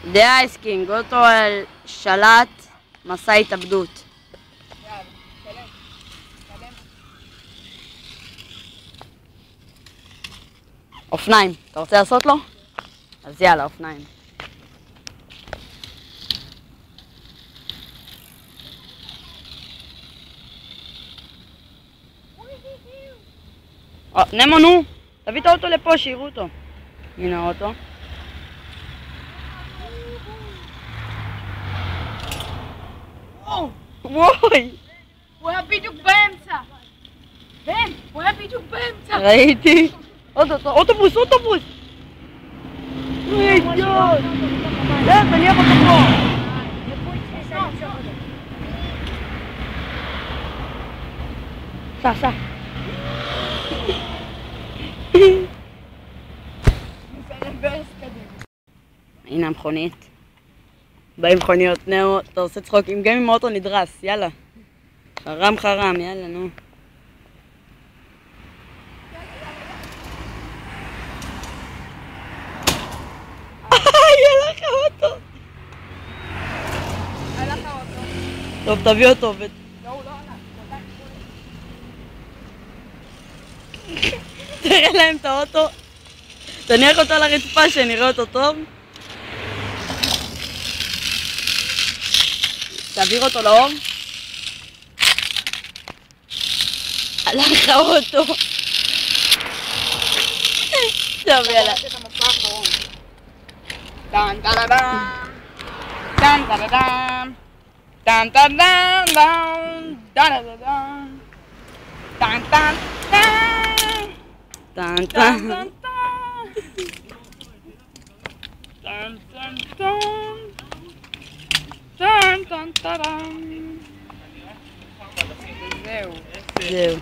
The Ice King, אותו שלט מסע התאבדות. אופניים, אתה רוצה לעשות לו? אז יאללה, אופניים. נמו, נו, תביא את האוטו לפה, שיראו אותו. הנה האוטו. וואי! הוא היה בדיוק באמצע! בן, הוא היה בדיוק באמצע! ראיתי! אוטובוס, אוטובוס! אידיוט! כן, תניח אותו פה! סע. הנה המכונית. באים מכוניות, נאו, אתה עושה צחוקים, גם אם האוטו נדרס, יאללה. חרם, יאללה, נו. יאללה לך האוטו. טוב, תביא אותו. לא, הוא לא עלה. תראה להם את האוטו. תניח אותו על הרצפה שנראה אותו טוב. תעביר אותו לאור. הלך האוטו. טוב, יאללה. טן טרדם טן טרדם טן טרדם טן טן טן טן טן טן טן טן טן טן. זהו.